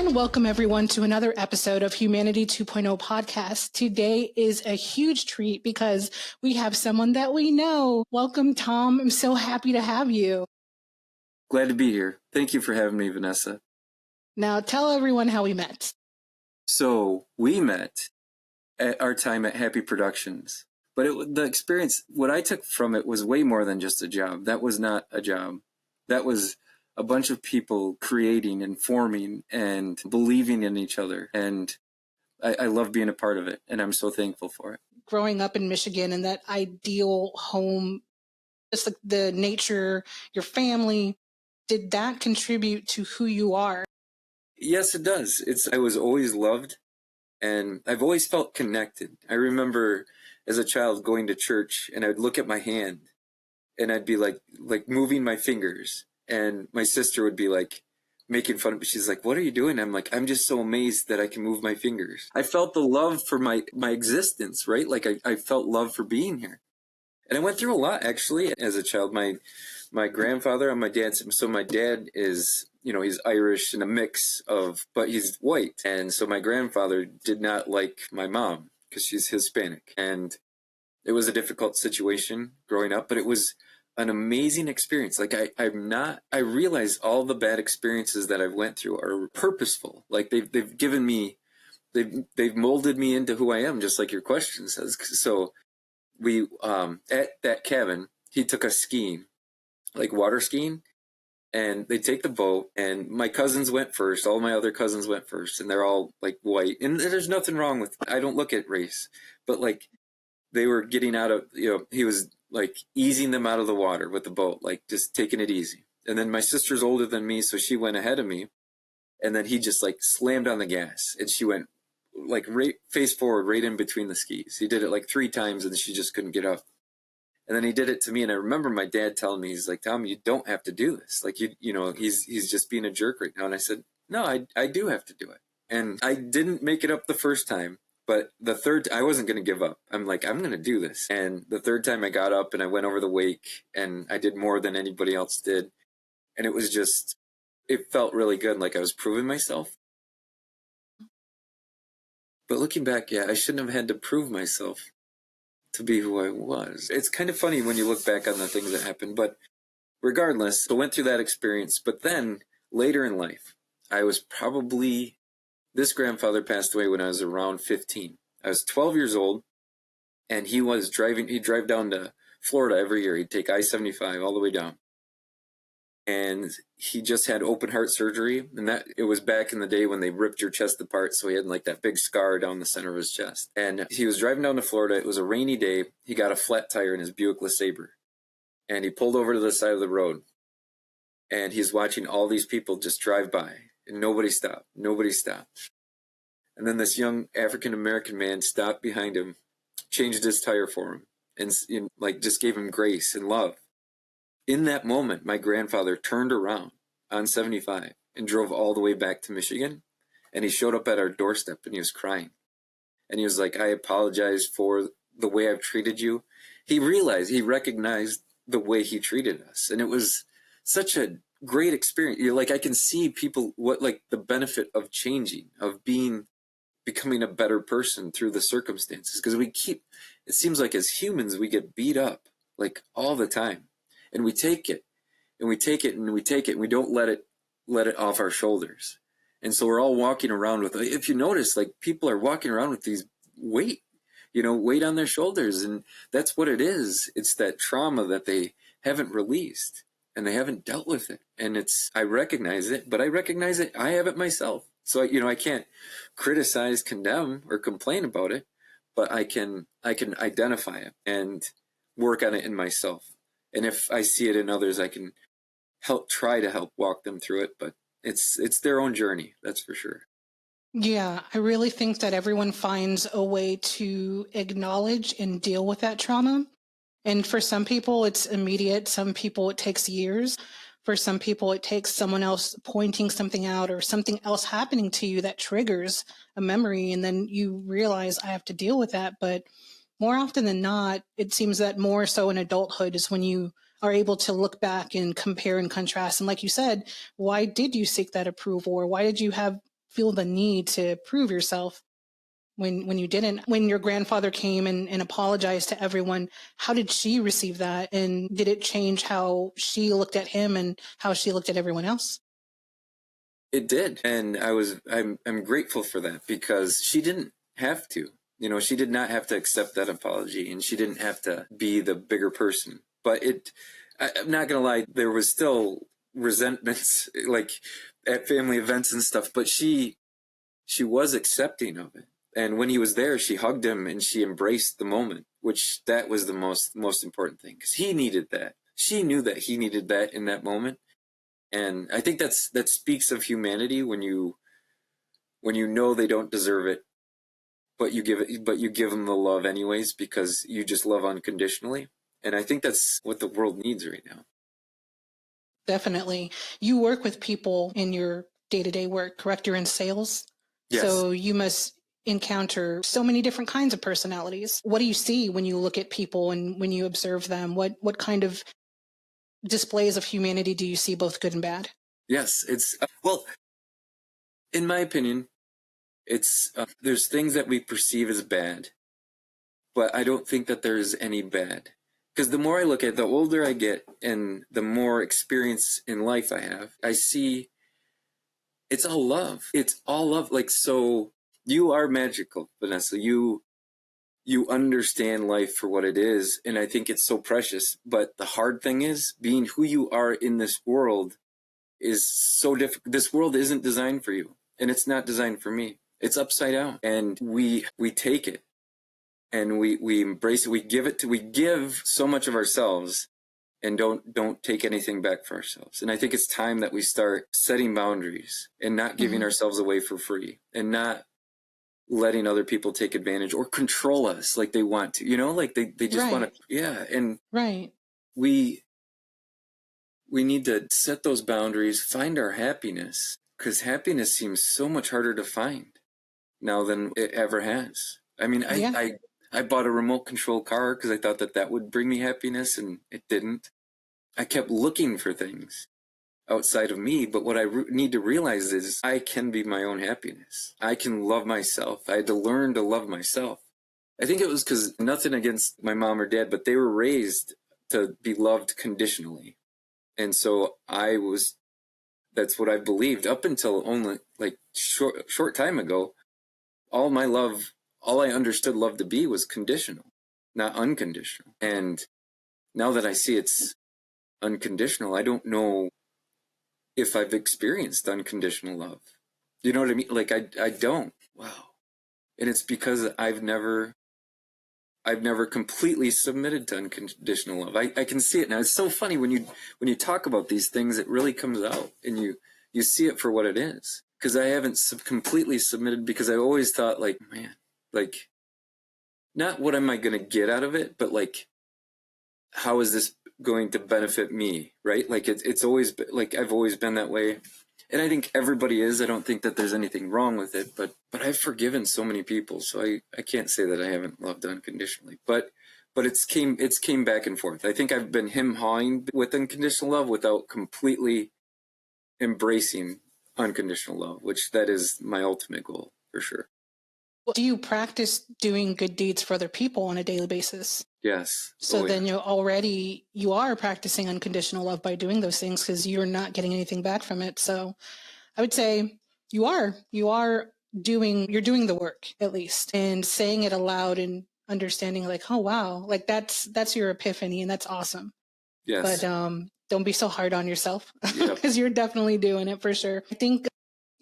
And welcome everyone to another episode of Humanity 2.0 podcast. Today is a huge treat because we have someone that we know. Welcome, Tom. I'm so happy to have you. Glad to be here. Thank you for having me, Vanessa. Now tell everyone how we met. So we met at our time at Happy Productions, but the experience, what I took from it was way more than just a job. That was not a job. That was a bunch of people creating and forming and believing in each other. And I love being a part of it, and I'm so thankful for it. Growing up in Michigan and that ideal home, just like the nature, your family, did that contribute to who you are? Yes, it does. I was always loved, and I've always felt connected. I remember as a child going to church, and I'd look at my hand, and I'd be like moving my fingers, and my sister would be like making fun of me. She's like, "What are you doing?" I'm like, "I'm just so amazed that I can move my fingers." I felt the love for my existence, right? Like I felt love for being here. And I went through a lot, actually, as a child. My grandfather on my dad's, so my dad is, he's Irish and a mix of, but he's white. And so my grandfather did not like my mom because she's Hispanic. And it was a difficult situation growing up, but it was an amazing experience. Like I realize all the bad experiences that I've went through are purposeful. Like they've given me, they've molded me into who I am, just like your question says. So we, at that cabin, he took us skiing, like water skiing, and they take the boat, and my cousins went first. All my other cousins went first, and they're all like white, and there's nothing wrong with, I don't look at race, but like they were getting out of, he was like easing them out of the water with the boat, like just taking it easy. And then my sister's older than me, so she went ahead of me, and then he just like slammed on the gas, and she went like right face forward right in between the skis. He did it like 3 times, and she just couldn't get up. And then he did it to me, and I remember my dad telling me, he's like, "Tom, you don't have to do this. Like he's just being a jerk right now." And I said, "No, I do have to do it." And I didn't make it up the first time, but the third, I wasn't going to give up. I'm like, I'm going to do this. And the third time I got up and I went over the wake, and I did more than anybody else did. And it was just, it felt really good. Like I was proving myself. But looking back, yeah, I shouldn't have had to prove myself to be who I was. It's kind of funny when you look back on the things that happened, but regardless, I went through that experience. But then later in life, this grandfather passed away when I was around 15. I was 12 years old, and he'd drive down to Florida every year. He'd take I-75 all the way down. And he just had open heart surgery, and it was back in the day when they ripped your chest apart, so he had like that big scar down the center of his chest. And he was driving down to Florida. It was a rainy day. He got a flat tire in his Buick LeSabre, and he pulled over to the side of the road, and he's watching all these people just drive by, and nobody stopped. And then this young African-American man stopped behind him, changed his tire for him, and like just gave him grace and love. In that moment, my grandfather turned around on 75 and drove all the way back to Michigan. And he showed up at our doorstep, and he was crying. And he was like, "I apologize for the way I've treated you." He recognized the way he treated us. And it was such a great experience. I can see people, the benefit of changing, of becoming a better person through the circumstances. Because it seems like as humans, we get beat up like all the time. And we take it, and we take it, and we take it, and we don't let it off our shoulders. And so we're all walking around with, if you notice, like people are walking around with these weight on their shoulders. And that's what it is. It's that trauma that they haven't released, and they haven't dealt with it. And I recognize it, but I recognize it. I have it myself. So, I can't criticize, condemn, or complain about it, but I can identify it and work on it in myself. And if I see it in others, I can try to help walk them through it. But it's their own journey, that's for sure. Yeah, I really think that everyone finds a way to acknowledge and deal with that trauma. And for some people, it's immediate. Some people, it takes years. For some people, it takes someone else pointing something out or something else happening to you that triggers a memory. And then you realize, I have to deal with that. But more often than not, it seems that more so in adulthood is when you are able to look back and compare and contrast. And like you said, why did you seek that approval? Or why did you have feel the need to prove yourself when you didn't. When your grandfather came and apologized to everyone, how did she receive that? And did it change how she looked at him and how she looked at everyone else? It did. And I'm grateful for that, because she didn't have to. You know, she did not have to accept that apology, and she didn't have to be the bigger person. But I'm not going to lie, there was still resentments like at family events and stuff, but she was accepting of it. And when he was there, she hugged him and she embraced the moment, which that was the most important thing, because he needed that. She knew that he needed that in that moment. And I think that speaks of humanity, when you know they don't deserve it, but you give them the love anyways, because you just love unconditionally. And I think that's what the world needs right now. Definitely. You work with people in your day-to-day work, correct? You're in sales. Yes. So you must encounter so many different kinds of personalities. What do you see when you look at people and when you observe them? What kind of displays of humanity do you see, both good and bad? Yes, it's well, in my opinion, it's there's things that we perceive as bad, but I don't think that there's any bad. Because the more I look at it, the older I get and the more experience in life I have, I see it's all love. It's all love. Like, so you are magical, Vanessa. You understand life for what it is, and I think it's so precious. But the hard thing is, being who you are in this world is so difficult. This world isn't designed for you, and it's not designed for me. It's upside down, and we take it, and we embrace it. We give so much of ourselves, and don't take anything back for ourselves. And I think it's time that we start setting boundaries and not giving ourselves away for free, and not letting other people take advantage or control us like they want to, like they just want to. Yeah. And we need to set those boundaries, find our happiness, because happiness seems so much harder to find now than it ever has. I mean, I bought a remote control car because I thought that would bring me happiness, and it didn't. I kept looking for things outside of me, but what I need to realize is I can be my own happiness. I can love myself. I had to learn to love myself. I think it was because, nothing against my mom or dad, but they were raised to be loved conditionally. And so that's what I believed up until only like short time ago. All I understood love to be was conditional, not unconditional. And now that I see it's unconditional, I don't know if I've experienced unconditional love. You know what I mean? Like, I don't. Wow. And it's because I've never completely submitted to unconditional love. I can see it now. It's so funny when you talk about these things, it really comes out, and you see it for what it is. Because I haven't completely submitted, because I always thought, like, man, like, not what am I going to get out of it, but like, how is this going to benefit me, right? Like, it's always been, like, I've always been that way, and I think everybody is. I don't think that there's anything wrong with it, but I've forgiven so many people, so I can't say that I haven't loved unconditionally. But it's came back and forth. I think I've been hawing with unconditional love without completely embracing unconditional love, which that is my ultimate goal for sure. Do you practice doing good deeds for other people on a daily basis? Yes. So then you are practicing unconditional love by doing those things, because you're not getting anything back from it. So I would say you're doing the work, at least, and saying it aloud and understanding, like, oh, wow, like that's your epiphany, and that's awesome. Yes. But don't be so hard on yourself, because you're definitely doing it for sure. I think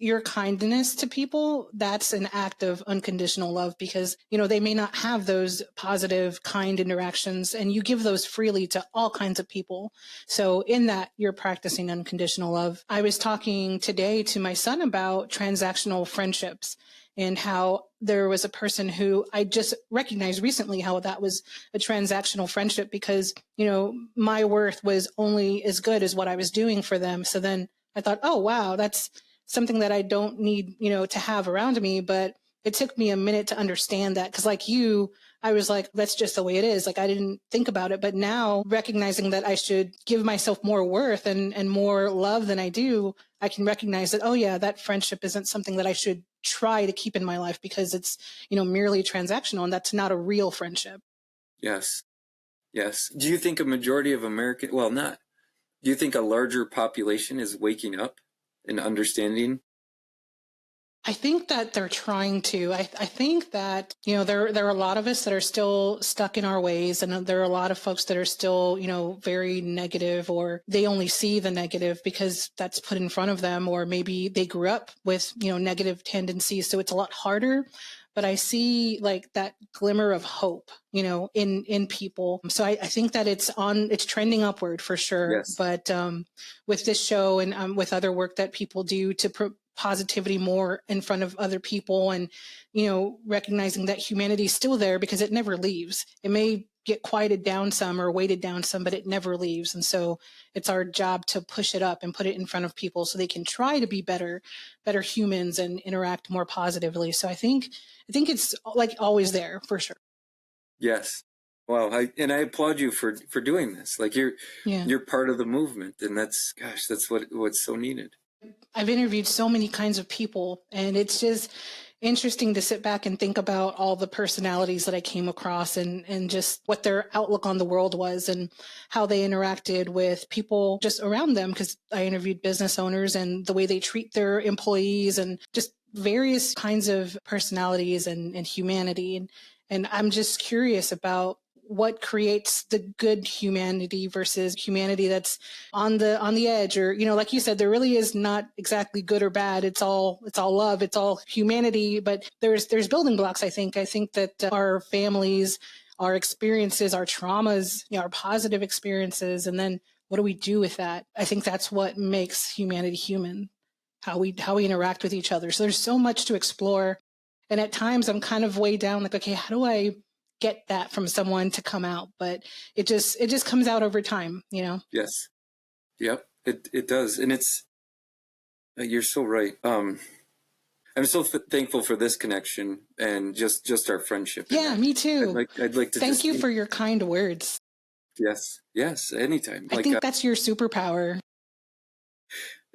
your kindness to people, that's an act of unconditional love, because, they may not have those positive, kind interactions, and you give those freely to all kinds of people. So in that, you're practicing unconditional love. I was talking today to my son about transactional friendships, and how there was a person who I just recognized recently how that was a transactional friendship, because, my worth was only as good as what I was doing for them. So then I thought, oh, wow, that's something that I don't need, to have around me, but it took me a minute to understand that. Cause like you, I was like, that's just the way it is. Like I didn't think about it. But now recognizing that I should give myself more worth and more love than I do, I can recognize that, oh yeah, that friendship isn't something that I should try to keep in my life because it's, merely transactional, and that's not a real friendship. Yes. Yes. Do you think a majority of American, well, not, do you think a larger population is waking up and understanding? I think that they're trying to. I think that, there are a lot of us that are still stuck in our ways. And there are a lot of folks that are still, very negative, or they only see the negative because that's put in front of them. Or maybe they grew up with, negative tendencies. So it's a lot harder. But I see like that glimmer of hope, in people. So I think that it's trending upward for sure. Yes. But with this show and with other work that people do to positivity more in front of other people, and recognizing that humanity is still there because it never leaves. It may get quieted down some or weighted down some, but it never leaves. And so it's our job to push it up and put it in front of people so they can try to be better humans and interact more positively. So I think it's like always there for sure. Yes. Wow. I applaud you for doing this. Like you're part of the movement, and that's, gosh, that's what's so needed. I've interviewed so many kinds of people, and it's just interesting to sit back and think about all the personalities that I came across, and just what their outlook on the world was and how they interacted with people just around them. Because I interviewed business owners and the way they treat their employees, and just various kinds of personalities and humanity. And I'm just curious about what creates the good humanity versus humanity that's on the edge, or like you said, there really is not exactly good or bad. It's all love, it's all humanity. But there's building blocks. I think that our families, our experiences, our traumas, our positive experiences, and then what do we do with that? I think that's what makes humanity human, how we interact with each other. So there's so much to explore, and at times I'm kind of way down, like, okay, how do I get that from someone to come out? But it just comes out over time. Yes. Yep. It does. And it's, you're so right. I'm so thankful for this connection and just our friendship. Yeah, me too. I'd like to thank you for your kind words. Yes. Yes. Anytime. I think that's your superpower.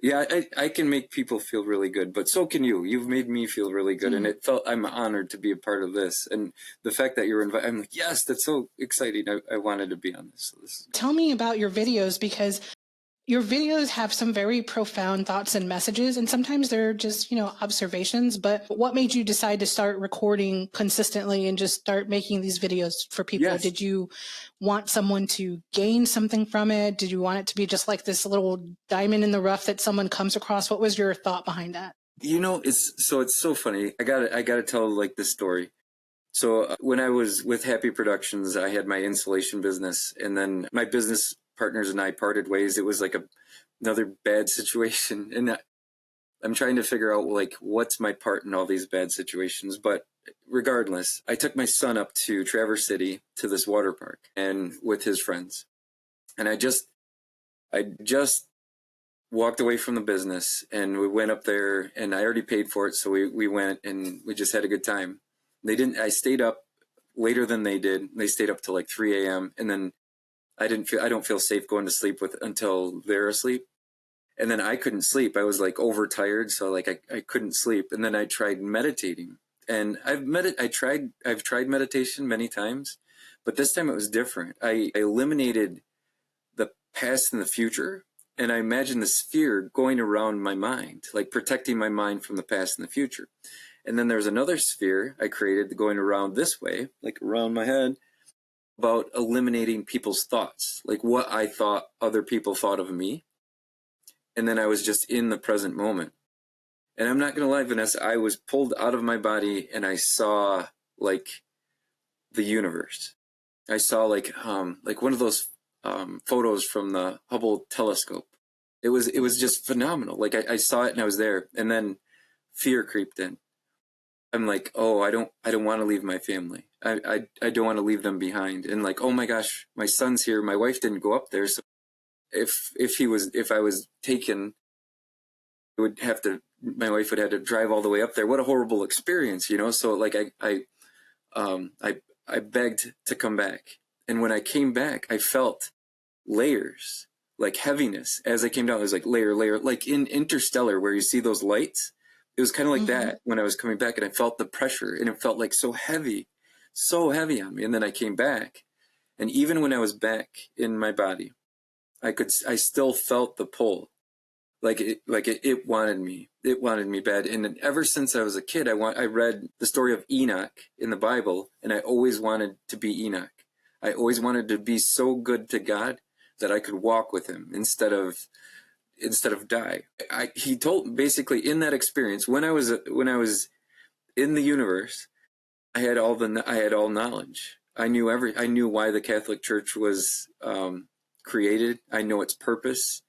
Yeah, I can make people feel really good, but so can you. You've made me feel really good, and I'm honored to be a part of this. And the fact that you're invited, I'm like, yes, that's so exciting. I wanted to be on this. So this is great. Tell me about your videos, because your videos have some very profound thoughts and messages, and sometimes they're just, observations. But what made you decide to start recording consistently and just start making these videos for people? Yes. Did you want someone to gain something from it? Did you want it to be just like this little diamond in the rough that someone comes across? What was your thought behind that? It's so funny. I gotta tell like this story. So when I was with Happy Productions, I had my installation business, and then my business partners and I parted ways. It was like another bad situation, and I'm trying to figure out like what's my part in all these bad situations. But regardless, I took my son up to Traverse City to this water park and with his friends, and I just walked away from the business, and we went up there, and I already paid for it, so we went and we just had a good time. I stayed up later than they did. They stayed up till like 3 a.m. and then I don't feel safe going to sleep until they're asleep. And then I couldn't sleep. I was like overtired, so like I couldn't sleep. And then I tried meditating, and I've tried meditation many times, but this time it was different. I eliminated the past and the future, and I imagined the sphere going around my mind, like protecting my mind from the past and the future. And then there's another sphere I created going around this way, like around my head, about eliminating people's thoughts, like what I thought other people thought of me. And then I was just in the present moment. And I'm not going to lie, Vanessa, I was pulled out of my body and I saw like the universe. I saw like one of those photos from the Hubble telescope. It was just phenomenal. Like I saw it and I was there, and then fear creeped in. I'm like, oh, I don't want to leave my family. I don't want to leave them behind. And like, oh my gosh, my son's here. My wife didn't go up there. So if I was taken, my wife would have to drive all the way up there. What a horrible experience, you know? So like I begged to come back. And when I came back, I felt layers, like heaviness. As I came down, it was like layer, like in Interstellar where you see those lights. It was kind of like that when I was coming back, and I felt the pressure, and it felt like so heavy on me. And then I came back, and even when I was back in my body, I still felt the pull. It wanted me. It wanted me bad. And ever since I was a kid, I read the story of Enoch in the Bible, and I always wanted to be Enoch. I always wanted to be so good to God that I could walk with him instead of die. He told, basically, in that experience, when I was in the universe, I had all knowledge. I knew why the Catholic Church was created. I knew its purpose.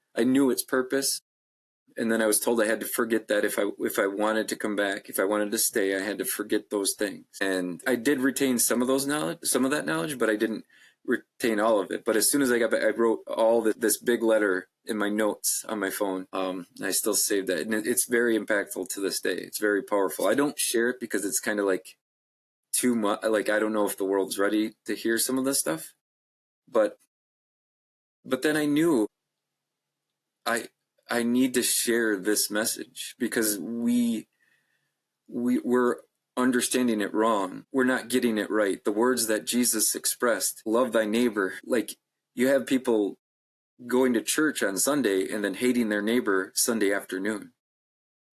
And then I was told I had to forget that if I wanted to come back, if I wanted to stay, I had to forget those things. And I did retain some of that knowledge, but I didn't retain all of it. But as soon as I got back, I wrote this big letter in my notes on my phone. I still saved that, and it's very impactful to this day. It's very powerful. I don't share it because it's kind of like too much. Like, I don't know if the world's ready to hear some of this stuff, but then I knew I need to share this message because we're understanding it wrong. We're not getting it right. The words that Jesus expressed, love thy neighbor, like, you have people going to church on Sunday and then hating their neighbor Sunday afternoon.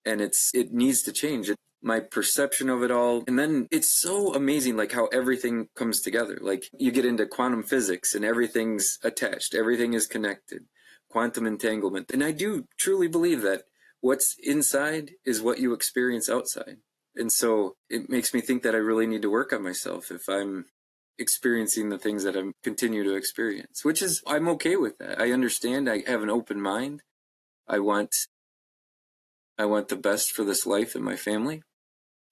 And it needs to change. My perception of it all. And then it's so amazing, like, how everything comes together. Like, you get into quantum physics and everything's attached. Everything is connected. Quantum entanglement. And I do truly believe that what's inside is what you experience outside. And so it makes me think that I really need to work on myself if I'm experiencing the things that I continue to experience, which is, I'm okay with that. I understand. I have an open mind. I want the best for this life and my family.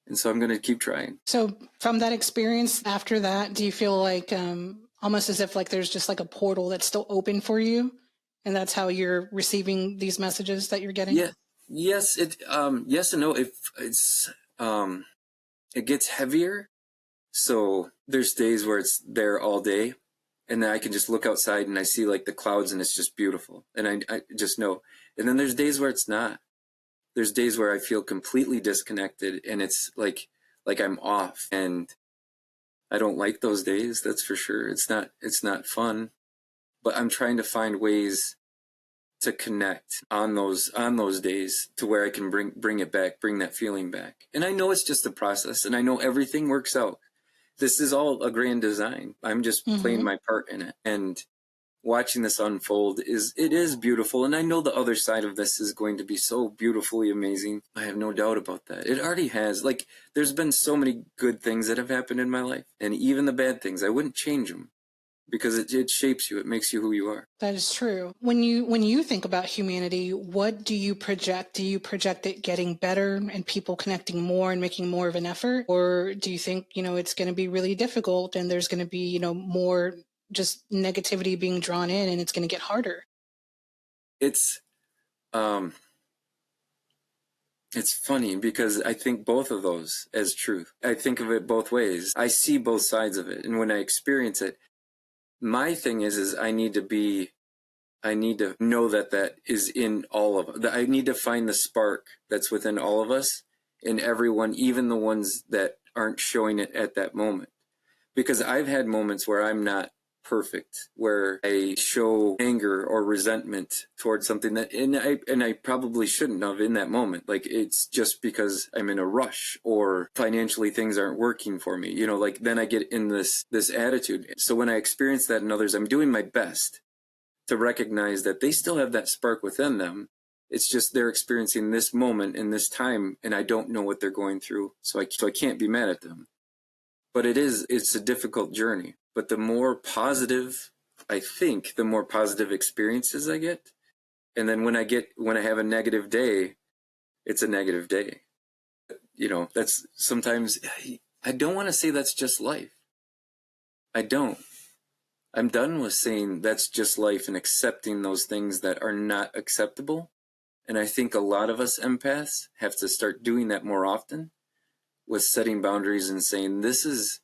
And so I'm going to keep trying. So from that experience, after that, do you feel like almost as if like there's just like a portal that's still open for you? And that's how you're receiving these messages that you're getting? Yeah. Yes. Yes and no. It gets heavier. So there's days where it's there all day, and then I can just look outside and I see like the clouds and it's just beautiful. And I just know. And then there's days where it's not. There's days where I feel completely disconnected, and it's like I'm off, and I don't like those days. That's for sure. It's not fun, but I'm trying to find ways to connect on those days to where I can bring it back, bring that feeling back. And I know it's just a process, and I know everything works out. This is all a grand design. I'm just playing my part in it, and watching this unfold is beautiful. And I know the other side of this is going to be so beautifully amazing. I have no doubt about that. It already has. Like, there's been so many good things that have happened in my life, and even the bad things, I wouldn't change them because it shapes you. It makes you who you are. That is true. When you think about humanity, what do you project? Do you project it getting better and people connecting more and making more of an effort? Or do you think, it's going to be really difficult and there's going to be, more just negativity being drawn in and it's going to get harder? It's funny because I think both of those as truth. I think of it both ways. I see both sides of it. And when I experience it, my thing is I need to know that is in all of us. I need to find the spark that's within all of us, in everyone, even the ones that aren't showing it at that moment. Because I've had moments where I'm not perfect, where I show anger or resentment towards something and I probably shouldn't have in that moment. Like, it's just because I'm in a rush or financially things aren't working for me, like, then I get in this attitude. So when I experience that in others, I'm doing my best to recognize that they still have that spark within them. It's just they're experiencing this moment in this time, and I don't know what they're going through, so I can't be mad at them. But it's a difficult journey. But the more positive, I think, the more positive experiences I get. And then when I have a negative day, it's a negative day. That's sometimes, I don't want to say that's just life. I don't. I'm done with saying that's just life and accepting those things that are not acceptable And I think a lot of us empaths have to start doing that more often, with setting boundaries and saying, that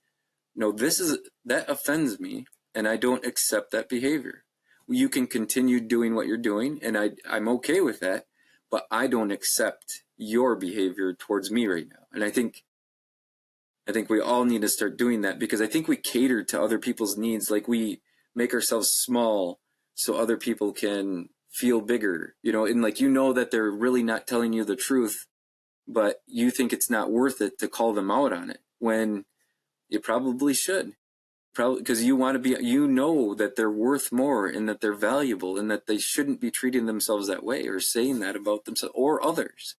offends me, and I don't accept that behavior. You can continue doing what you're doing, and I'm okay with that, but I don't accept your behavior towards me right now. And I think we all need to start doing that, because I think we cater to other people's needs. Like, we make ourselves small so other people can feel bigger, and that they're really not telling you the truth, but you think it's not worth it to call them out on it, when you probably should. Probably because you want to be, that they're worth more, and that they're valuable, and that they shouldn't be treating themselves that way, or saying that about themselves or others.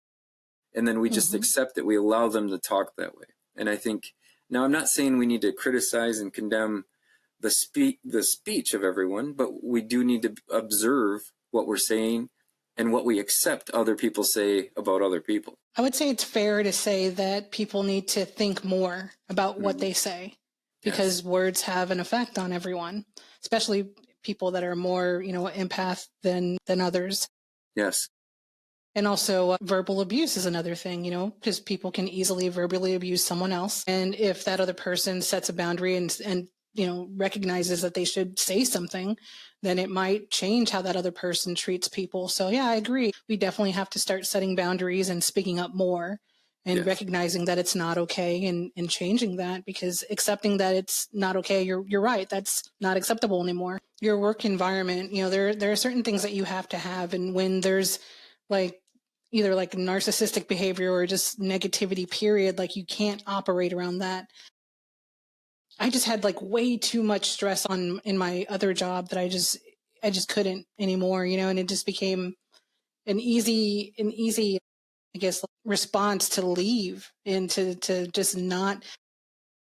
And then we just accept it. We allow them to talk that way. And I think, now I'm not saying we need to criticize and condemn the speech of everyone, but we do need to observe what we're saying and what we accept other people say about other people. I would say it's fair to say that people need to think more about what they say, because words have an effect on everyone, especially people that are more, empath than others. Yes. And also verbal abuse is another thing, because people can easily verbally abuse someone else. And if that other person sets a boundary and recognizes that they should say something, then it might change how that other person treats people. So yeah, I agree. We definitely have to start setting boundaries and speaking up more, and recognizing that it's not okay, and changing that, because accepting that it's not okay, you're right, that's not acceptable anymore. Your work environment, there are certain things that you have to have. And when there's either narcissistic behavior or just negativity, period, you can't operate around that. I just had way too much stress in my other job that I just couldn't anymore, and it just became an easy, I guess, response to leave, and to just not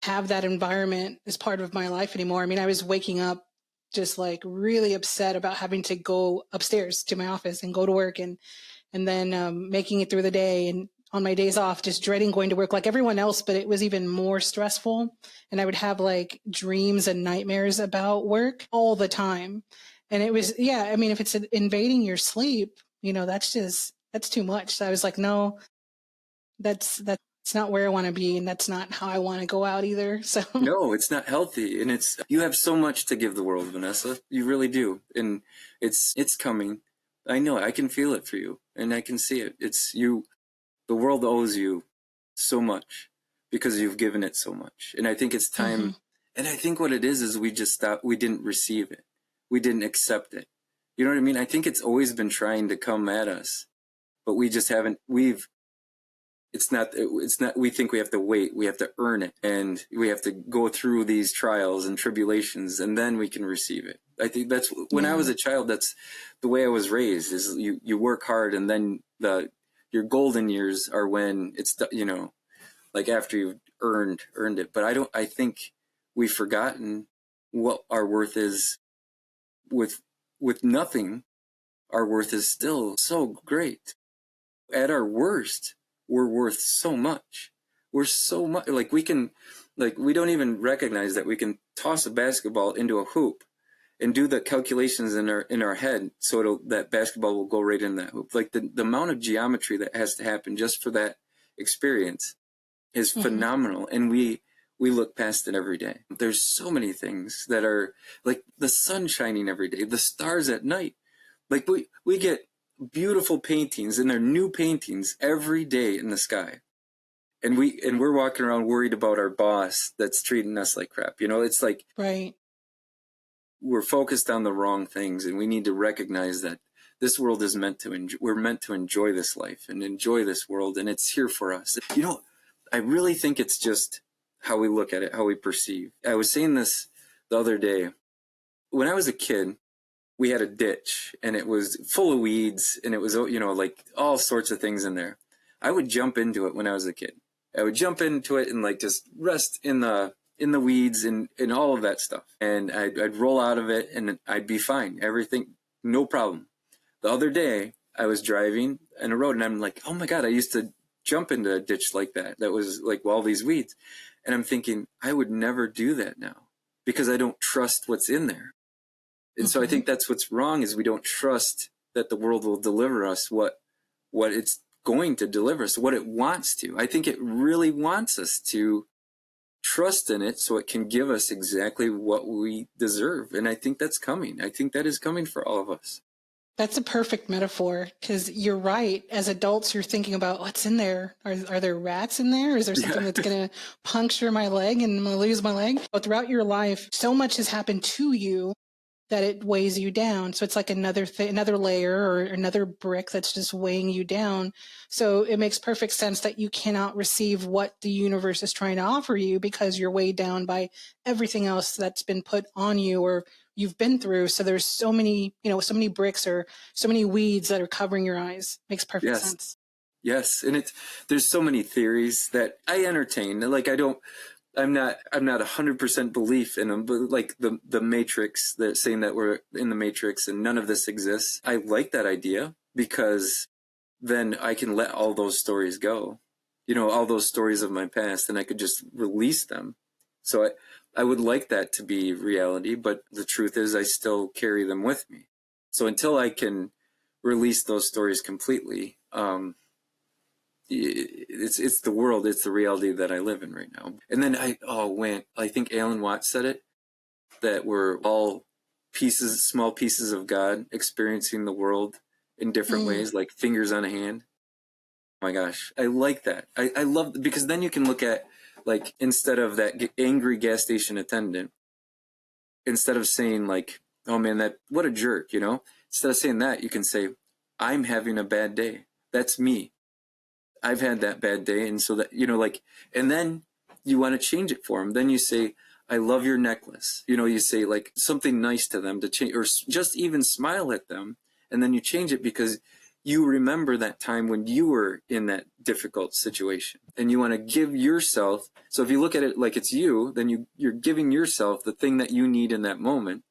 have that environment as part of my life anymore. I mean, I was waking up just really upset about having to go upstairs to my office and go to work, and then making it through the day, and on my days off, just dreading going to work like everyone else, but it was even more stressful. And I would have dreams and nightmares about work all the time. And it was, I mean, if it's invading your sleep, that's too much. So I was like, no, that's not where I want to be. And that's not how I want to go out either. So no, it's not healthy. And you have so much to give the world, Vanessa. You really do. And it's coming. I know, I can feel it for you, and I can see it. It's you. The world owes you so much, because you've given it so much. And I think it's time. And I think what it is we just stopped. We didn't receive it. We didn't accept it. You know what I mean? I think it's always been trying to come at us, but we just haven't. It's not, we think we have to wait. We have to earn it, and we have to go through these trials and tribulations, and then we can receive it. I think that's when I was a child, that's the way I was raised, is you work hard, and then your golden years are when it's, after you've earned it. But I think we've forgotten what our worth is. With nothing, our worth is still so great. At our worst, we're worth so much. We're so much, we don't even recognize that we can toss a basketball into a hoop and do the calculations in our head so that basketball will go right in that hoop. The amount of geometry that has to happen just for that experience is phenomenal. And we look past it every day. There's so many things that are the sun shining every day, the stars at night. We get beautiful paintings, and they're new paintings every day in the sky. And we're walking around worried about our boss that's treating us like crap. It's right. We're focused on the wrong things, and we need to recognize that this world is we're meant to enjoy this life and enjoy this world, and it's here for us. I really think it's just how we look at it, how we perceive. I was saying this the other day. When I was a kid, we had a ditch, and it was full of weeds, and it was, all sorts of things in there. I would jump into it when I was a kid. I would jump into it and just rest in the weeds and all of that stuff. And I'd roll out of it, and I'd be fine. Everything, no problem. The other day, I was driving on a road, and I'm like, oh my God, I used to jump into a ditch like that. That was all these weeds. And I'm thinking, I would never do that now, because I don't trust what's in there. And so I think that's what's wrong, is we don't trust that the world will deliver us what what it's going to deliver us, what it wants to. I think it really wants us to trust in it so it can give us exactly what we deserve. And I think that's coming. I think that is coming for all of us. That's a perfect metaphor, because you're right. As adults, you're thinking about what's in there. Are there rats in there? Is there something that's going to puncture my leg and I'm going to lose my leg? But throughout your life, so much has happened to you that it weighs you down. So it's like another layer or another brick that's just weighing you down. So it makes perfect sense that you cannot receive what the universe is trying to offer you because you're weighed down by everything else that's been put on you or you've been through. So there's so many, so many bricks or so many weeds that are covering your eyes. Makes perfect sense. Yes. And there's so many theories that I entertain. Like I'm not 100% belief in them, but like the Matrix, that saying that we're in the Matrix and none of this exists. I like that idea because then I can let all those stories go, all those stories of my past, and I could just release them. So I would like that to be reality, but the truth is I still carry them with me. So until I can release those stories completely, it's the world, it's the reality that I live in right now. And then I think Alan Watts said it, that we're all small pieces of God experiencing the world in different ways, like fingers on a hand. Oh my gosh, I like that. I love, because then you can look at, like, instead of that angry gas station attendant, instead of saying like, oh man, what a jerk, instead of saying that, you can say, I'm having a bad day. That's me. I've had that bad day. And so that, and then you want to change it for them. Then you say, I love your necklace. You say like something nice to them to change, or just even smile at them. And then you change it because you remember that time when you were in that difficult situation and you want to give yourself. So if you look at it like it's you, then you're giving yourself the thing that you need in that moment.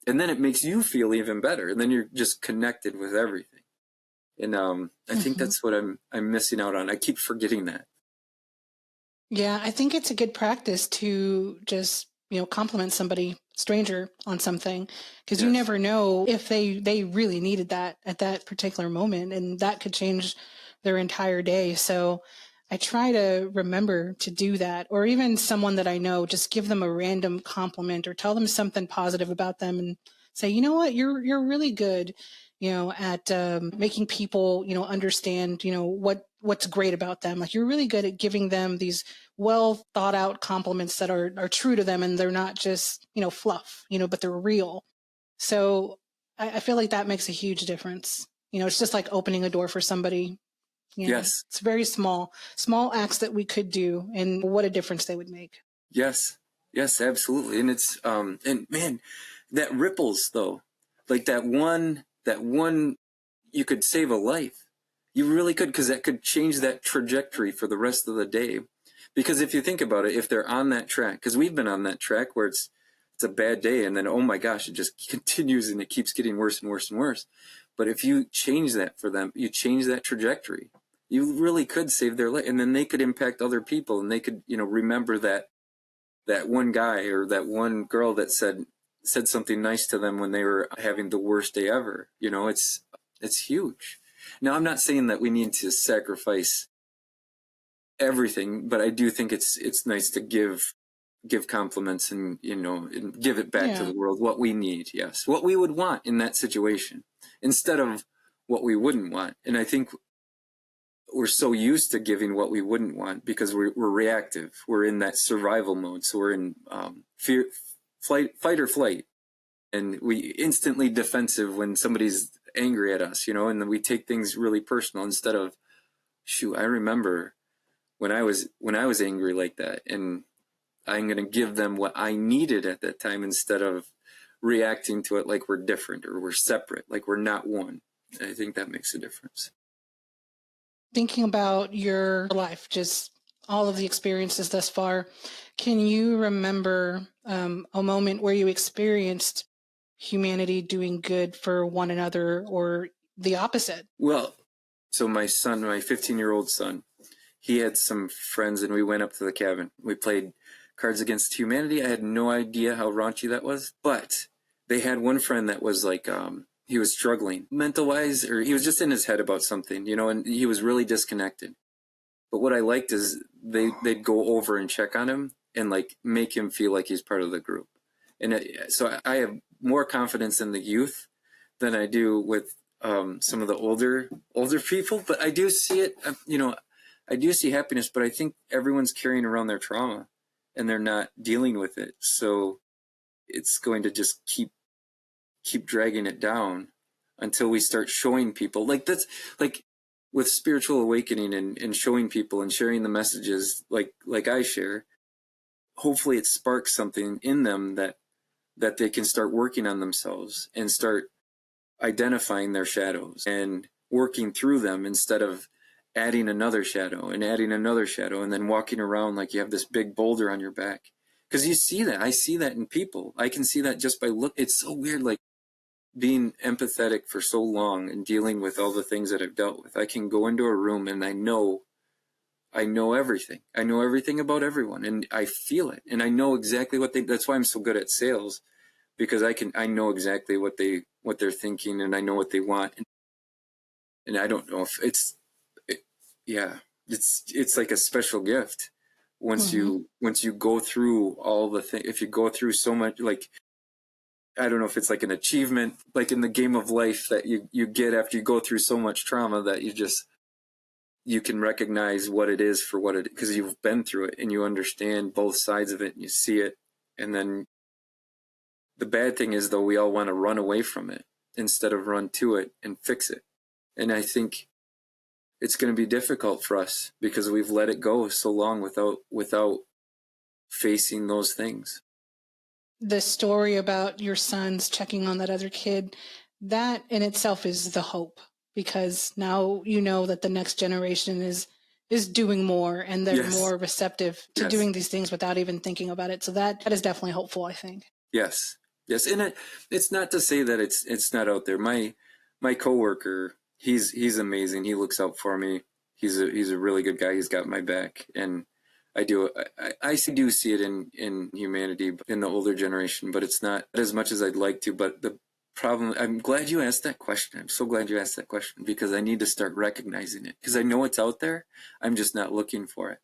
And then it makes you feel even better. And then you're just connected with everything. And I think that's what I'm missing out on. I keep forgetting that. Yeah, I think it's a good practice to just, compliment somebody, stranger, on something, because you never know if they really needed that at that particular moment, and that could change their entire day. So I try to remember to do that, or even someone that I know, just give them a random compliment or tell them something positive about them and say, you know what, you're really good, at making people, understand, what's great about them. Like, you're really good at giving them these well thought out compliments that are true to them, and they're not just, fluff, but they're real. So I feel like that makes a huge difference. It's just like opening a door for somebody. Yes. It's very small acts that we could do, and what a difference they would make. Yes. Yes, absolutely. And it's, and man, that ripples though, like that one, you could save a life. You really could, because that could change that trajectory for the rest of the day. Because if you think about it, if they're on that track, because we've been on that track where it's a bad day, and then, oh my gosh, it just continues and it keeps getting worse and worse and worse. But if you change that for them, you change that trajectory, you really could save their life. And then they could impact other people, and they could, remember that one guy or that one girl that said something nice to them when they were having the worst day ever. It's huge. Now, I'm not saying that we need to sacrifice everything, but I do think it's nice to give compliments and, and give it back to the world what we need. Yes. What we would want in that situation instead of what we wouldn't want. And I think we're so used to giving what we wouldn't want because we're reactive. We're in that survival mode. So we're in fear, fight or flight. And we instantly defensive when somebody's angry at us, and then we take things really personal instead of, shoot, I remember when I was angry like that, and I'm going to give them what I needed at that time instead of reacting to it like we're different or we're separate, like we're not one. I think that makes a difference. Thinking about your life, just all of the experiences thus far, can you remember a moment where you experienced humanity doing good for one another, or the opposite? Well, so my 15-year-old son, he had some friends, and we went up to the cabin. We played Cards Against Humanity. I had no idea how raunchy that was, but they had one friend that was like he was struggling mental wise, or he was just in his head about something, you know, and he was really disconnected. But what I liked is they'd go over and check on him and like make him feel like he's part of the group. And so I have more confidence in the youth than I do with some of the older people. But I do see it, you know, I do see happiness, but I think everyone's carrying around their trauma and they're not dealing with it. So it's going to just keep dragging it down until we start showing people, like that's like with spiritual awakening and showing people and sharing the messages like I share. Hopefully it sparks something in them that they can start working on themselves and start identifying their shadows and working through them instead of adding another shadow and adding another shadow and then walking around like you have this big boulder on your back. Because you see that. I see that in people. I can see that just by look. It's so weird, like being empathetic for so long and dealing with all the things that I've dealt with. I can go into a room and I know everything. I know everything about everyone and I feel it. And I know exactly that's why I'm so good at sales, because I know exactly what they're thinking and I know what they want. And I don't know if yeah, it's like a special gift once you go through all the things. If you go through so much, like, I don't know if it's like an achievement, like in the game of life that you get after you go through so much trauma that you can recognize what it is for what it, because you've been through it and you understand both sides of it and you see it. And then the bad thing is, though, we all want to run away from it instead of run to it and fix it. And I think it's going to be difficult for us because we've let it go so long without facing those things. The story about your sons checking on that other kid, that in itself is the hope, because now you know that the next generation is doing more and they're Yes. more receptive to doing these things without even thinking about it. So that is definitely hopeful, I think. Yes. And it's not to say that it's not out there. My coworker, he's amazing. He looks out for me. He's a really good guy. He's got my back, and I do see it in humanity in the older generation, but it's not as much as I'd like to. But the problem, I'm glad you asked that question. I'm so glad you asked that question, because I need to start recognizing it, because I know it's out there. I'm just not looking for it.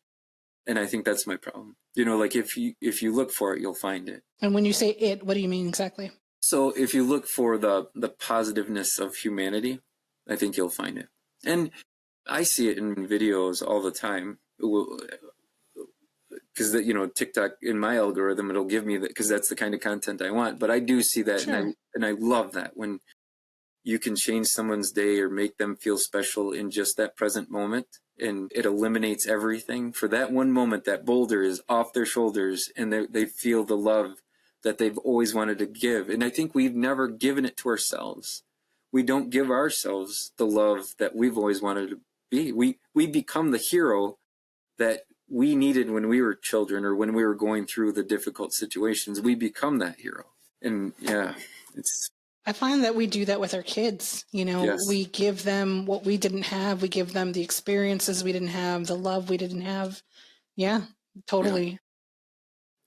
And I think that's my problem. You know, like if you look for it, you'll find it. And when you say it, what do you mean exactly? So if you look for the positiveness of humanity, I think you'll find it. And I see it in videos all the time, because you know, TikTok, in my algorithm, it'll give me that, because that's the kind of content I want. But I do see that, Sure. and I love that when you can change someone's day or make them feel special in just that present moment, and it eliminates everything. For that one moment, that boulder is off their shoulders and they feel the love that they've always wanted to give. And I think we've never given it to ourselves. We don't give ourselves the love that we've always wanted to be. We become the hero that we needed when we were children or when we were going through the difficult situations. We become that hero. And yeah, I find that we do that with our kids. You know, yes. We give them what we didn't have. We give them the experiences we didn't have, the love we didn't have. Yeah, totally.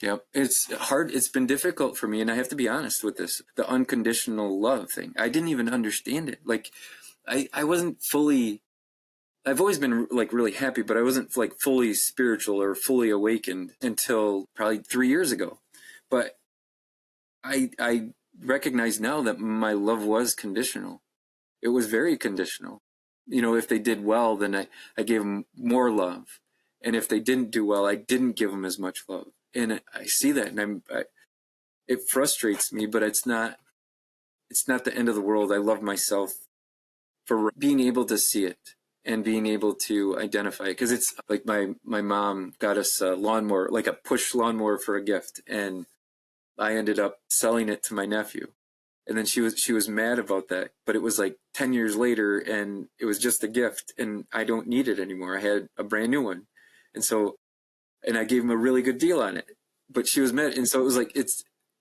Yep. It's hard. It's been difficult for me, and I have to be honest with this. The unconditional love thing, I didn't even understand it. Like, I wasn't fully, I've always been like really happy, but I wasn't like fully spiritual or fully awakened until probably 3 years ago. But I recognize now that my love was conditional. It was very conditional. You know, if they did well, then I gave them more love. And if they didn't do well, I didn't give them as much love. And I see that, and it frustrates me, but it's not the end of the world. I love myself for being able to see it and being able to identify it. Because it's like my mom got us a lawnmower, like a push lawnmower, for a gift, and I ended up selling it to my nephew. And then she was mad about that, but it was like 10 years later, and it was just a gift, and I don't need it anymore. I had a brand new one. And I gave him a really good deal on it, but she was mad. And so it was like,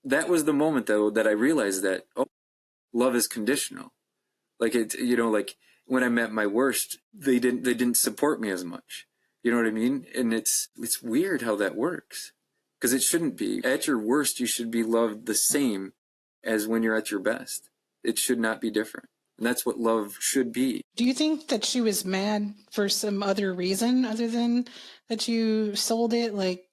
that was the moment, though, that I realized that, oh, love is conditional. Like, it, you know, like when I'm at my worst, they didn't support me as much. You know what I mean? And it's weird how that works, because it shouldn't be. At your worst, you should be loved the same as when you're at your best. It should not be different. And that's what love should be. Do you think that she was mad for some other reason other than that you sold it? Like,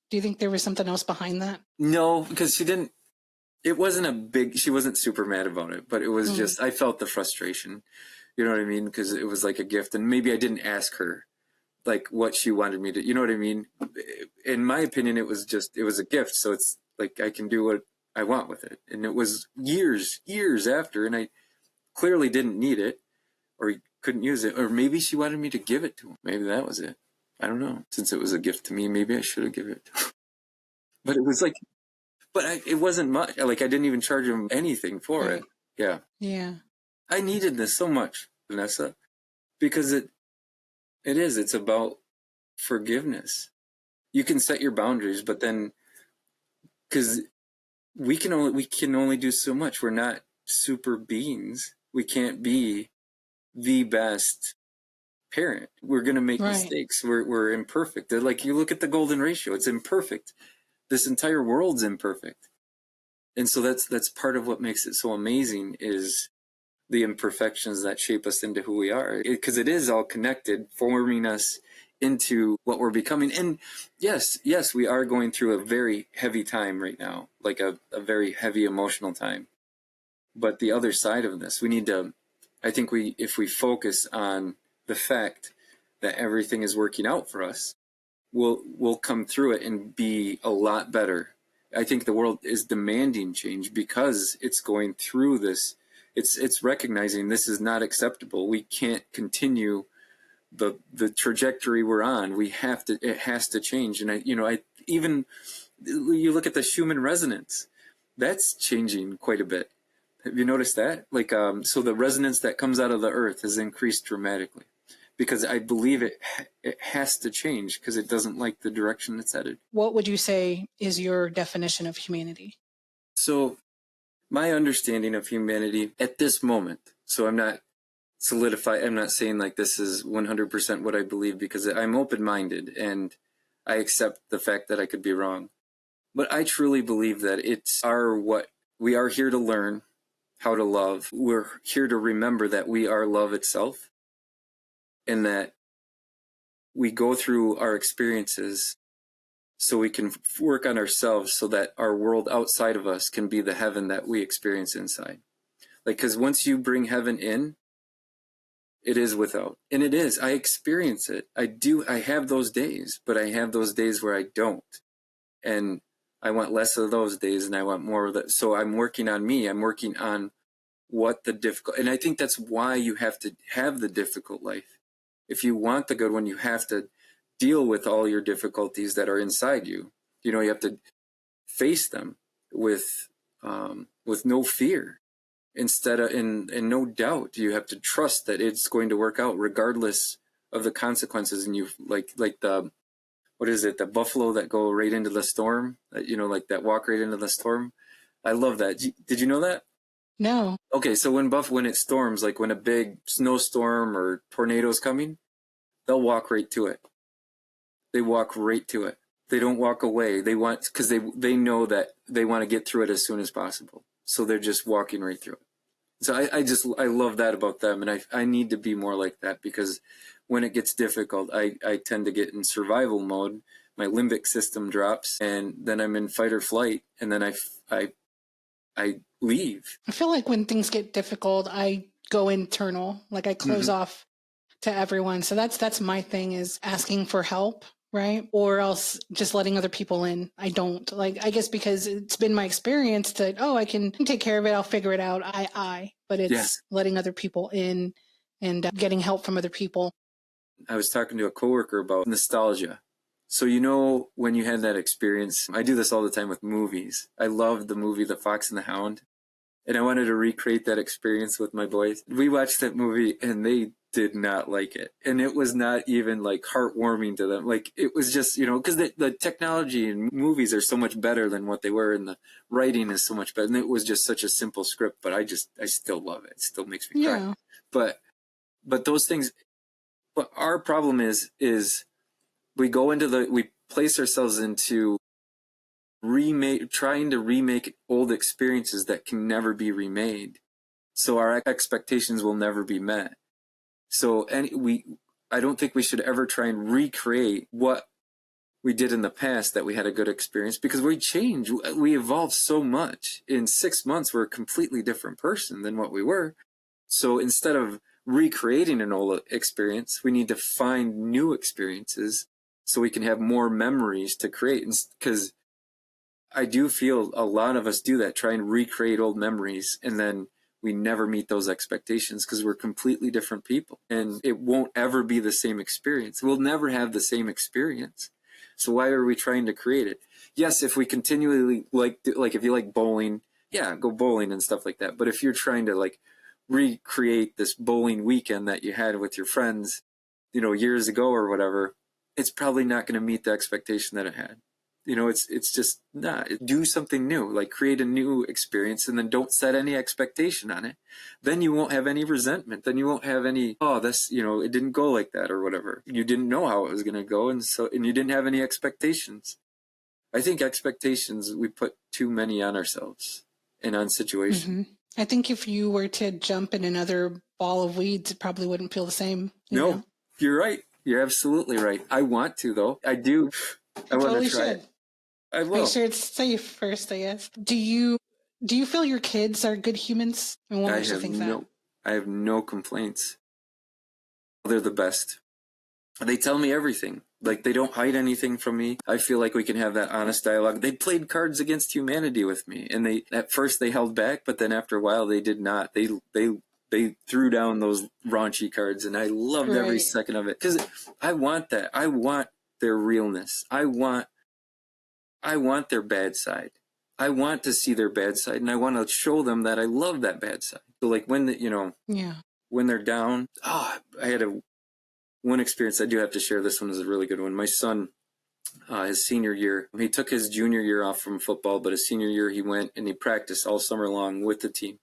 do you think there was something else behind that? No, because it wasn't she wasn't super mad about it, but it was just, I felt the frustration. You know what I mean? Because it was like a gift, and maybe I didn't ask her like what she wanted me to, you know what I mean? In my opinion, it was a gift. So it's like, I can do what I want with it. And it was years after, and I clearly didn't need it or couldn't use it. Or maybe she wanted me to give it to him. Maybe that was it. I don't know. Since it was a gift to me, maybe I should have given it to him. But it was like, it wasn't much. Like, I didn't even charge him anything for it. Yeah. Yeah. I needed this so much, Vanessa, because it's about forgiveness. You can set your boundaries, but then, because we can only do so much. We're not super beings. We can't be the best parent. We're going to make mistakes. We're imperfect. They're like, you look at the golden ratio, it's imperfect. This entire world's imperfect. And so that's part of what makes it so amazing, is the imperfections that shape us into who we are. Because it is all connected, forming us into what we're becoming. And yes, we are going through a very heavy time right now, like a very heavy emotional time. But the other side of this, if we focus on the fact that everything is working out for us, we'll come through it and be a lot better. I think the world is demanding change because it's going through this. It's recognizing this is not acceptable. We can't continue the trajectory we're on. It has to change. And you look at the Schumann resonance, that's changing quite a bit. Have you noticed that? Like, so the resonance that comes out of the earth has increased dramatically, because I believe it has to change because it doesn't like the direction it's headed. What would you say is your definition of humanity? So my understanding of humanity at this moment, so I'm not saying like this is 100% what I believe, because I'm open-minded and I accept the fact that I could be wrong. But I truly believe that we are here to learn how to love. We're here to remember that we are love itself, and that we go through our experiences so we can work on ourselves so that our world outside of us can be the heaven that we experience inside. Like, because once you bring heaven in, it is without. And it is. I experience it. I have those days, but I have those days where I don't. And I want less of those days and I want more of that. So I'm working on me. I'm working on and I think that's why you have to have the difficult life. If you want the good one, you have to deal with all your difficulties that are inside you. You have to face them with no fear, instead of and no doubt. You have to trust that it's going to work out regardless of the consequences. And like the, what is it, the buffalo that go right into the storm, like that walk right into the storm. I love that. Did you know that? No. Okay, so when it storms, like when a big snowstorm or tornado's coming, they'll walk right to it. They walk right to it. They don't walk away. Because they know that they want to get through it as soon as possible. So they're just walking right through it. So I love that about them, and I need to be more like that, because when it gets difficult, I tend to get in survival mode. My limbic system drops, and then I'm in fight or flight, and then I leave. I feel like when things get difficult, I go internal, like I close off to everyone. So that's my thing, is asking for help, right? Or else just letting other people in. I don't, like, I guess because it's been my experience that, I can take care of it, I'll figure it out, but it's letting other people in and getting help from other people. I was talking to a coworker about nostalgia. So when you had that experience, I do this all the time with movies. I loved the movie The Fox and the Hound, and I wanted to recreate that experience with my boys. We watched that movie and they did not like it. And it was not even like heartwarming to them. Like, it was just, because the technology in movies are so much better than what they were, and the writing is so much better. And it was just such a simple script, but I still love it. It still makes me cry. But those things, but our problem is we place ourselves into trying to remake old experiences that can never be remade. So our expectations will never be met. So I don't think we should ever try and recreate what we did in the past that we had a good experience, because we change, we evolve so much. In 6 months, we're a completely different person than what we were. So instead of recreating an old experience, we need to find new experiences so we can have more memories to create. Because I do feel a lot of us do that, try and recreate old memories, and then we never meet those expectations because we're completely different people, and it won't ever be the same experience. We'll never have the same experience. So why are we trying to create it? Yes, if we continually like if you like bowling, yeah, go bowling and stuff like that. But if you're trying to like recreate this bowling weekend that you had with your friends, years ago or whatever, it's probably not going to meet the expectation that it had. It's just not. Do something new, like create a new experience, and then don't set any expectation on it. Then you won't have any resentment. Then you won't have any, oh, this, it didn't go like that or whatever. You didn't know how it was going to go, and you didn't have any expectations. I think expectations, we put too many on ourselves and on situations. I think if you were to jump in another ball of weeds, it probably wouldn't feel the same. No, you're right. You're absolutely right. I want to, though. I do. I want to try it. I will. Make sure it's safe first, I guess. Do you feel your kids are good humans? And what makes you think that? I have no complaints. They're the best. They tell me everything. Like, they don't hide anything from me. I feel like we can have that honest dialogue. They played Cards Against Humanity with me, and at first they held back, but then after a while they did not. They threw down those raunchy cards, and I loved every second of it, because I want that. I want their realness. I want their bad side. I want to see their bad side, and I want to show them that I love that bad side. So like when when they're down, I had one experience I do have to share. This one is a really good one. My son, his senior year, he took his junior year off from football, but his senior year he went and he practiced all summer long with the team.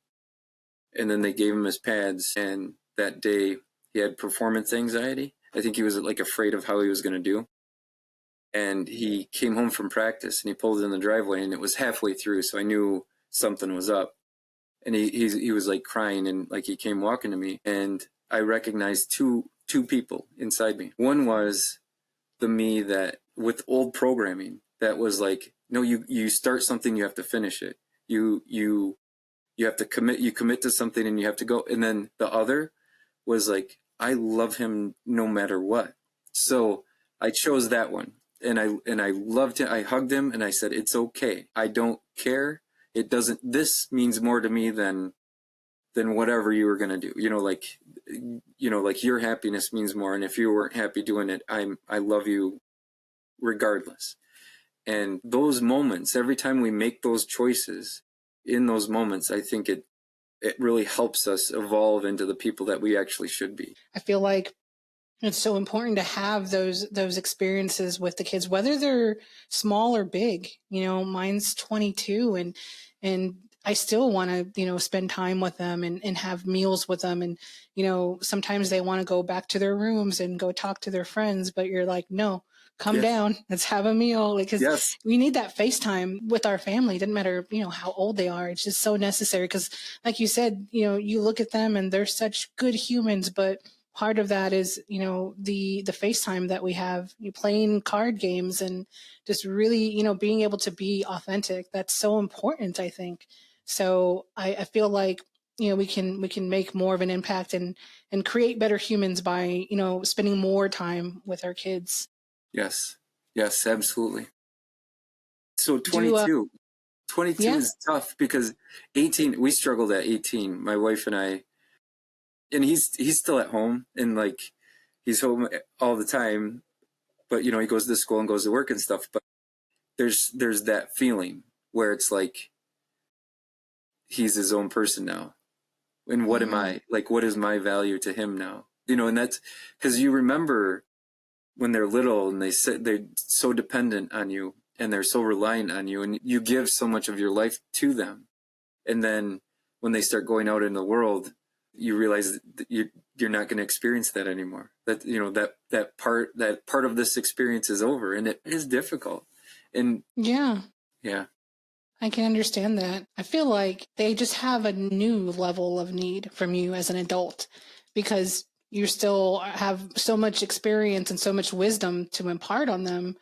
And then they gave him his pads, and that day he had performance anxiety. I think he was like afraid of how he was going to do. And he came home from practice and he pulled in the driveway, and it was halfway through, so I knew something was up. And he was like crying, and like he came walking to me, and I recognized two people inside me. One was the me that with old programming that was like, no, you start something, you have to finish it. You have to commit to something, and you have to go. And then the other was like, I love him no matter what. So I chose that one. And I loved him. I hugged him and I said, it's okay. I don't care. This means more to me than whatever you were going to do. Like your happiness means more. And if you weren't happy doing it, I love you regardless. And those moments, every time we make those choices in those moments, I think it really helps us evolve into the people that we actually should be. I feel like it's so important to have those experiences with the kids, whether they're small or big. Mine's 22, and I still want to, spend time with them and have meals with them. And, sometimes they want to go back to their rooms and go talk to their friends, but you're like, no, come down, let's have a meal. Because we need that FaceTime with our family. It doesn't matter, how old they are. It's just so necessary. Because like you said, you look at them and they're such good humans, but part of that is, the FaceTime that we have, you playing card games and just really, being able to be authentic. That's so important, I think. So I feel like, we can make more of an impact and create better humans by, spending more time with our kids. Yes, absolutely. So 22 is tough, because 18, we struggled at 18, my wife and I. And he's still at home, and like he's home all the time, but he goes to school and goes to work and stuff. But there's that feeling where it's like he's his own person now, and what am I, like, what is my value to him now? And that's because you remember when they're little and they're so dependent on you and they're so reliant on you, and you give so much of your life to them, and then when they start going out in the world, you realize that you're not going to experience that anymore. That that part of this experience is over, and it is difficult. And yeah. I can understand that. I feel like they just have a new level of need from you as an adult because you still have so much experience and so much wisdom to impart on them.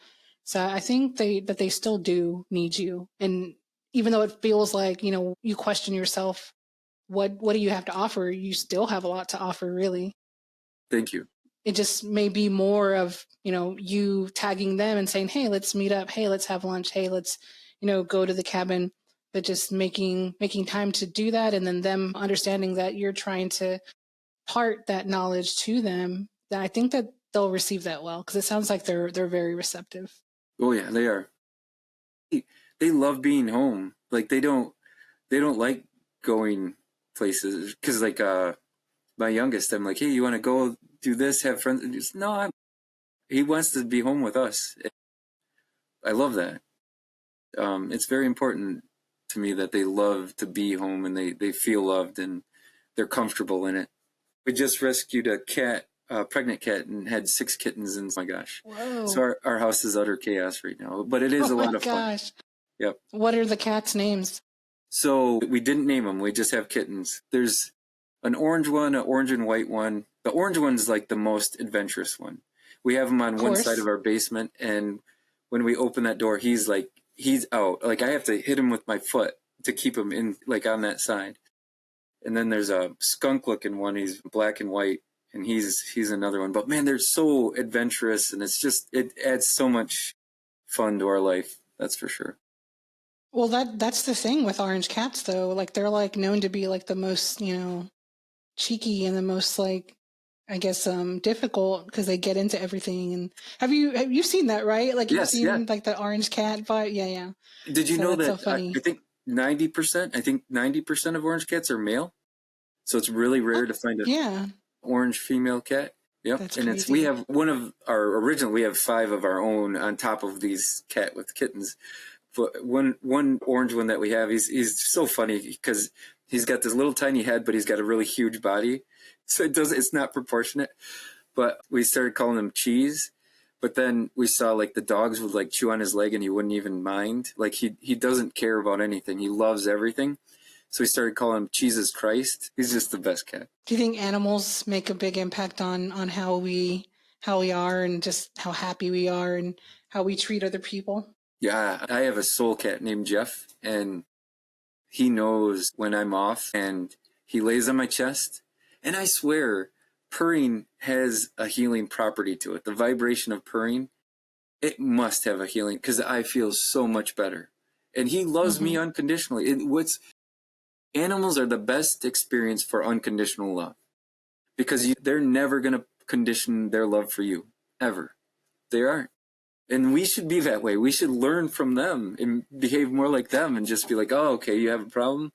So I think they still do need you. And even though it feels like, you question yourself, what do you have to offer? You still have a lot to offer, really. Thank you. It just may be more of, you tagging them and saying, hey, let's meet up. Hey, let's have lunch. Hey, let's, go to the cabin. But just making time to do that, and then them understanding that you're trying to part that knowledge to them, that I think that they'll receive that well, because it sounds like they're very receptive. Oh yeah, they are. They love being home. Like they don't like going places because like my youngest, I'm like, hey, you want to go do this, have friends? And just, no, he wants to be home with us. I love that. It's very important to me that they love to be home and they feel loved and they're comfortable in it. We just rescued a cat, a pregnant cat, and had 6 kittens. And oh my gosh, Whoa. so our house is utter chaos right now, but it is a lot of fun. Yep. What are the cats' names? So we didn't name them. We just have kittens. There's an orange one, an orange and white one. The orange one's like the most adventurous one. We have him on one side of our basement, and when we open that door, he's out. Like I have to hit him with my foot to keep him in, like on that side. And then there's a skunk-looking one. He's black and white, and he's another one. But man, they're so adventurous, and it adds so much fun to our life. That's for sure. Well, that's the thing with orange cats, though. Like they're like known to be like the most, cheeky and the most like, I guess, difficult because they get into everything. And have you seen that, right? Like you've seen like the orange cat, but yeah. Did you know that? So funny. I think 90% of orange cats are male, so it's really rare to find an orange female cat. Yep, that's and crazy. we have one of our original. We have 5 of our own on top of these cat with kittens. But one orange one that we have, he's so funny because he's got this little tiny head, but he's got a really huge body, so it's not proportionate. But we started calling him Cheese. But then we saw like the dogs would like chew on his leg and he wouldn't even mind. Like he doesn't care about anything. He loves everything. So we started calling him Jesus Christ. He's just the best cat. Do you think animals make a big impact on how we are and just how happy we are and how we treat other people? Yeah, I have a soul cat named Jeff, and he knows when I'm off, and he lays on my chest, and I swear purring has a healing property to it. The vibration of purring, it must have a healing because I feel so much better. And he loves me unconditionally. Animals are the best experience for unconditional love because they're never going to condition their love for you, ever. They aren't. And we should be that way. We should learn from them and behave more like them and just be like, oh, okay, you have a problem?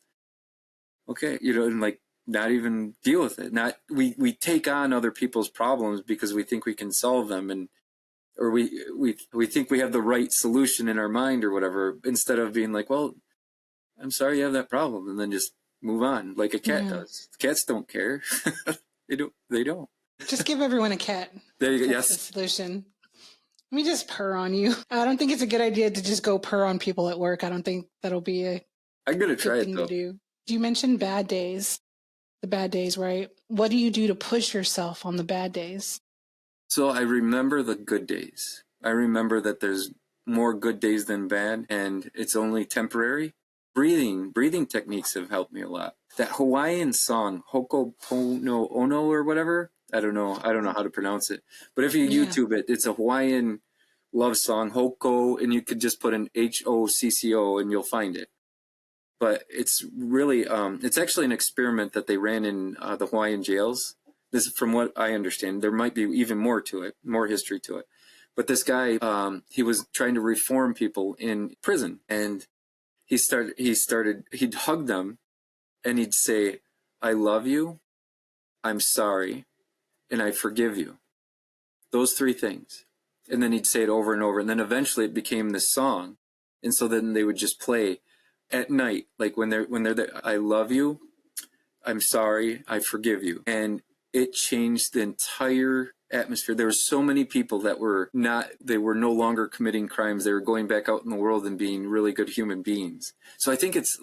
Okay, and like not even deal with it. We take on other people's problems because we think we can solve them, or we think we have the right solution in our mind or whatever, instead of being like, well, I'm sorry you have that problem, and then just move on like a cat does. Cats don't care. They don't. Just give everyone a cat. There you go. That's the solution. Let me just purr on you. I don't think it's a good idea to just go purr on people at work. I don't think that'll be I'm gonna try good thing it though. to do. You mentioned bad days. The bad days, right? What do you do to push yourself on the bad days? So I remember the good days. I remember that there's more good days than bad, and it's only temporary. Breathing techniques have helped me a lot. That Hawaiian song, Ho'oponopono Ono or whatever, I don't know how to pronounce it. But if you YouTube it, it's a Hawaiian love song, Hoko, and you could just put in HOCCO and you'll find it. But it's really, it's actually an experiment that they ran in the Hawaiian jails. This is from what I understand. There might be even more to it, more history to it. But this guy, he was trying to reform people in prison, and he'd hug them, and he'd say, "I love you, I'm sorry, and I forgive you." Those 3 things. And then he'd say it over and over. And then eventually it became this song. And so then they would just play at night, like when they're there, "I love you, I'm sorry, I forgive you." And it changed the entire atmosphere. There were so many people that were no longer committing crimes. They were going back out in the world and being really good human beings. So I think it's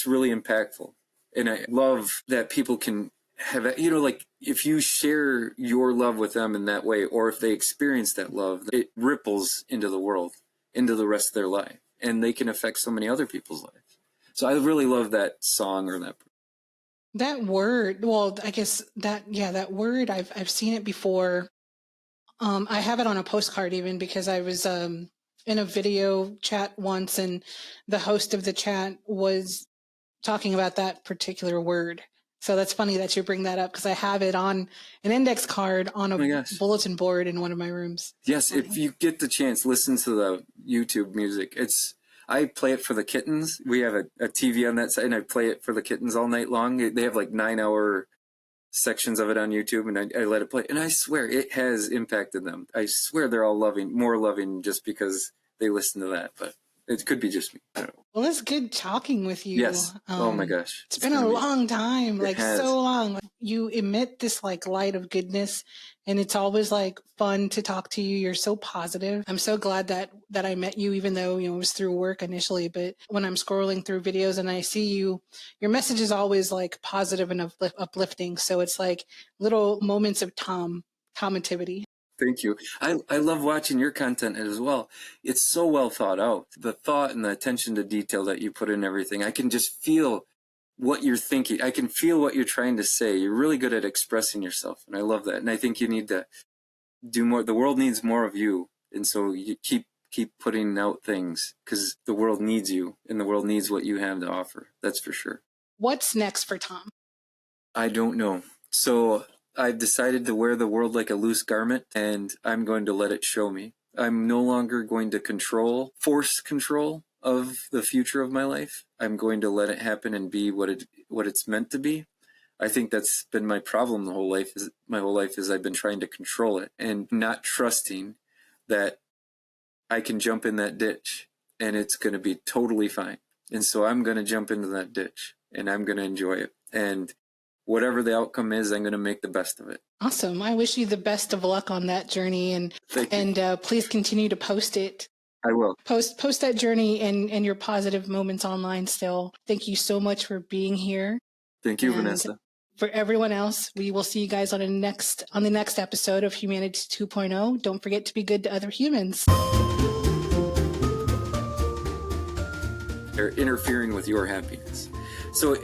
really impactful. And I love that people can have, like if you share your love with them in that way, or if they experience that love, it ripples into the world, into the rest of their life, and they can affect so many other people's lives. So I really love that song or that word. Well, I guess that word, I've seen it before. I have it on a postcard even, because I was in a video chat once, and the host of the chat was talking about that particular word. So that's funny that you bring that up, because I have it on an index card on a bulletin board in one of my rooms. Yes, if you get the chance, listen to the YouTube music. I play it for the kittens. We have a TV on that side, and I play it for the kittens all night long. They have like 9-hour sections of it on YouTube, and I let it play. And I swear it has impacted them. I swear they're all more loving just because they listen to that. But it could be just me. I don't know. Well, it's good talking with you. Yes. Oh my gosh. It's been a long time, so long. You emit this light of goodness, and it's always fun to talk to you. You're so positive. I'm so glad that I met you, even though, it was through work initially. But when I'm scrolling through videos and I see you, your message is always positive and uplifting. So it's little moments of Tomativity. Thank you. I love watching your content as well. It's so well thought out. The thought and the attention to detail that you put in everything. I can just feel what you're thinking. I can feel what you're trying to say. You're really good at expressing yourself, and I love that. And I think you need to do more. The world needs more of you, and so you keep putting out things, because the world needs you, and the world needs what you have to offer. That's for sure. What's next for Tom? I don't know. So I've decided to wear the world like a loose garment, and I'm going to let it show me. I'm no longer going to force control of the future of my life. I'm going to let it happen and be what it's meant to be. I think that's been my problem my whole life is I've been trying to control it and not trusting that I can jump in that ditch and it's going to be totally fine. And so I'm going to jump into that ditch, and I'm going to enjoy it. And whatever the outcome is, I'm going to make the best of it. Awesome. I wish you the best of luck on that journey, and please continue to post it. I will. Post that journey and your positive moments online still. Thank you so much for being here. Thank you, Vanessa. For everyone else, we will see you guys on the next episode of Humanity 2.0. Don't forget to be good to other humans. They're interfering with your happiness. So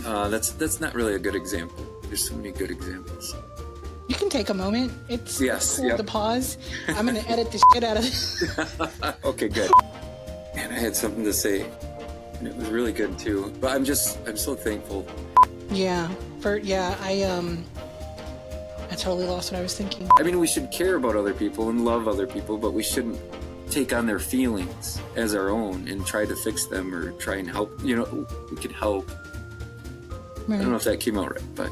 that's not really a good example. There's so many good examples. You can take a moment. It's cool to pause. I'm going to edit the shit out of this. Okay, good. Man, I had something to say, and it was really good too. But I'm so thankful. I totally lost what I was thinking. I mean, we should care about other people and love other people, but we shouldn't take on their feelings as our own and try to fix them or try and help. We can help. Right. I don't know if that came out right, but...